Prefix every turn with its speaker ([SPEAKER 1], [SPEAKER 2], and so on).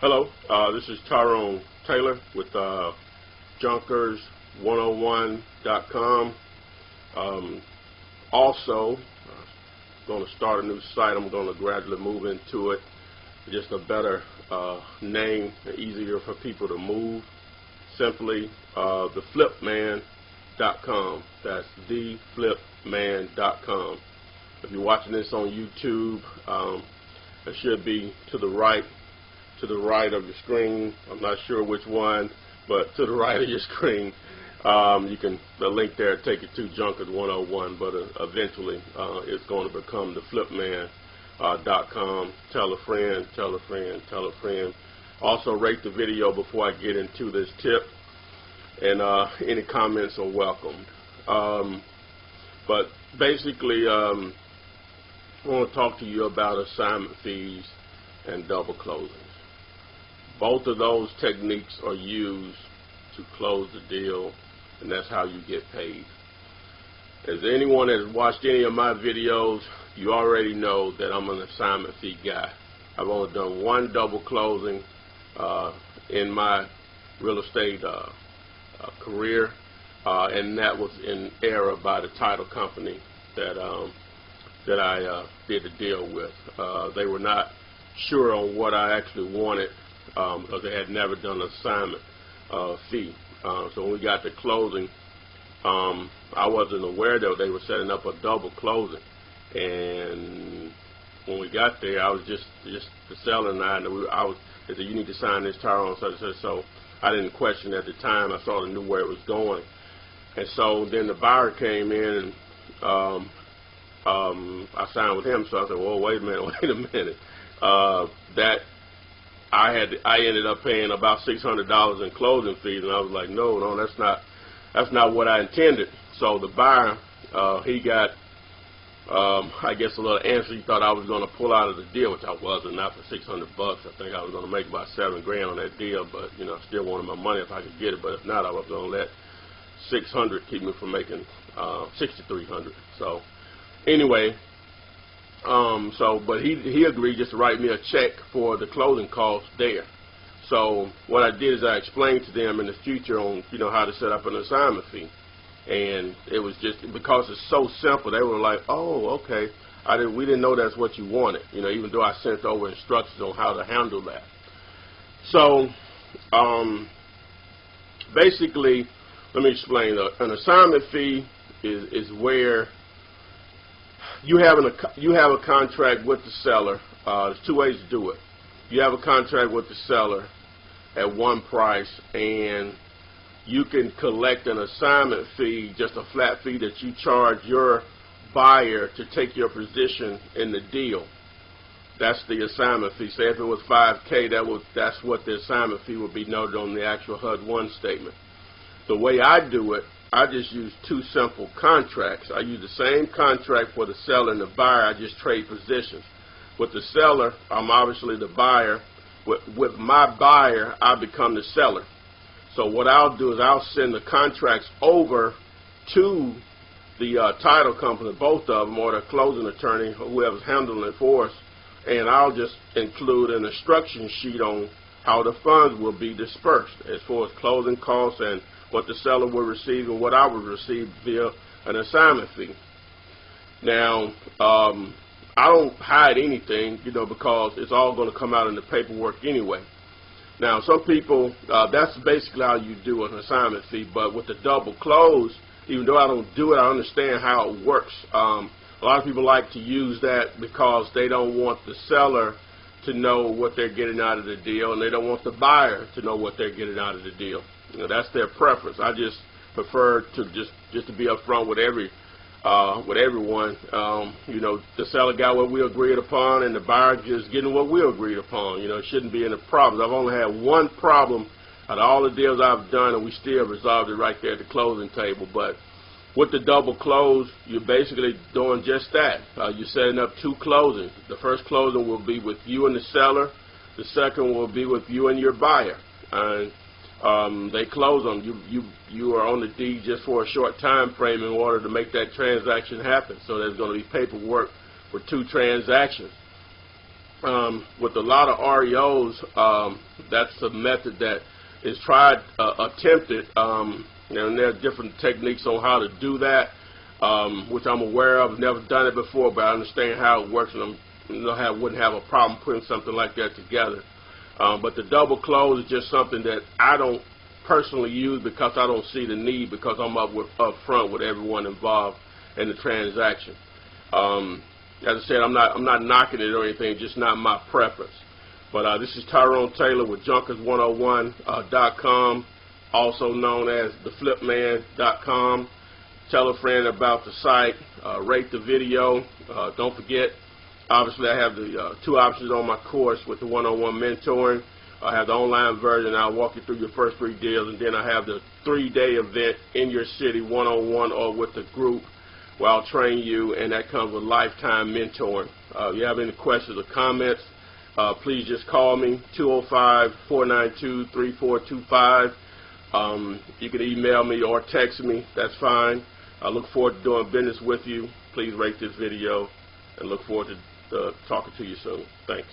[SPEAKER 1] Hello, this is Tyrone Taylor with Junkers101.com. Also, going to start a new site. I'm going to gradually move into it. Just a better name, easier for people to move. Simply theflipman.com. That's theflipman.com. If you're watching this on YouTube, it should be to the right of your screen. I'm not sure which one, but to the right of your screen. The link there take you to Junkers 101, but eventually it's going to become theflipman.com. Tell a friend, tell a friend, tell a friend. Also rate the video before I get into this tip, and any comments are welcomed. But basically, I want to talk to you about assignment fees and double closings. Both of those techniques are used to close the deal, and that's how you get paid. As anyone that's watched any of my videos, you already know that I'm an assignment fee guy. I've only done one double closing in my real estate career, and that was in error by the title company that I did the deal with. They were not sure on what I actually wanted, because they had never done an assignment fee. So when we got to closing, I wasn't aware that they were setting up a double closing. And when we got there, I was just the seller and I they said, you need to sign this, Tyrone, so I didn't question at the time. I sort of knew where it was going. And so then the buyer came in, and I signed with him. So I said, well, wait a minute. That I ended up paying about $600 in closing fees, and I was like, no, that's not what I intended. So the buyer, he got, I guess, a little antsy. He thought I was going to pull out of the deal, which I wasn't. Not for $600. I think I was going to make about $7 grand on that deal, but I still wanted my money if I could get it. But if not, I was going to let $600 keep me from making $6,300. So anyway. But he agreed just to write me a check for the closing costs there. So what I did is I explained to them in the future on how to set up an assignment fee, and it was just because it's so simple. They were like, oh, okay, we didn't know that's what you wanted. Even though I sent over instructions on how to handle that. So basically, let me explain. An assignment fee is where you have a contract with the seller. There's two ways to do it. You have a contract with the seller at one price, and you can collect an assignment fee, just a flat fee that you charge your buyer to take your position in the deal. That's the assignment fee. Say if it was $5K, that's what the assignment fee would be noted on the actual HUD-1 statement. The way I do it, I just use two simple contracts. I use the same contract for the seller and the buyer. I just trade positions. With the seller, I'm obviously the buyer. With my buyer, I become the seller. So what I'll do is I'll send the contracts over to the title company, both of them, or the closing attorney, whoever's handling it for us, and I'll just include an instruction sheet on how the funds will be dispersed as far as closing costs and what the seller will receive and what I will receive via an assignment fee. Now, I don't hide anything, because it's all going to come out in the paperwork anyway. Now, some people, that's basically how you do an assignment fee, but with the double close, even though I don't do it, I understand how it works. A lot of people like to use that because they don't want the seller to know what they're getting out of the deal, and they don't want the buyer to know what they're getting out of the deal. That's their preference. I just prefer to just to be upfront with everyone. The seller got what we agreed upon, and the buyer just getting what we agreed upon. It shouldn't be any problems. I've only had one problem out of all the deals I've done, and we still resolved it right there at the closing table. But with the double close, you're basically doing just that. You're setting up two closings. The first closing will be with you and the seller. The second will be with you and your buyer. And they close on you are on the deed just for a short time frame in order to make that transaction happen. So there's going to be paperwork for two transactions. with a lot of REOs, that's a method that is tried, attempted, and there are different techniques on how to do that, which I'm aware of. Never done it before, but I understand how it works, and I wouldn't have a problem putting something like that together. But the double close is just something that I don't personally use because I don't see the need, because I'm up front with everyone involved in the transaction. As I said, I'm not knocking it or anything, just not my preference. But this is Tyrone Taylor with Junkers101.com, also known as theflipman.com. Tell a friend about the site, rate the video. Don't forget, obviously I have the 2 options on my course with the one-on-one mentoring. I have the online version. I'll walk you through your first 3 deals, and then I have the 3-day event in your city, one-on-one or with the group, where I'll train you, and that comes with lifetime mentoring. If you have any questions or comments, please just call me, 205-492-3425. You can email me or text me. That's fine. I look forward to doing business with you. Please rate this video, and look forward to talking to you soon. Thanks.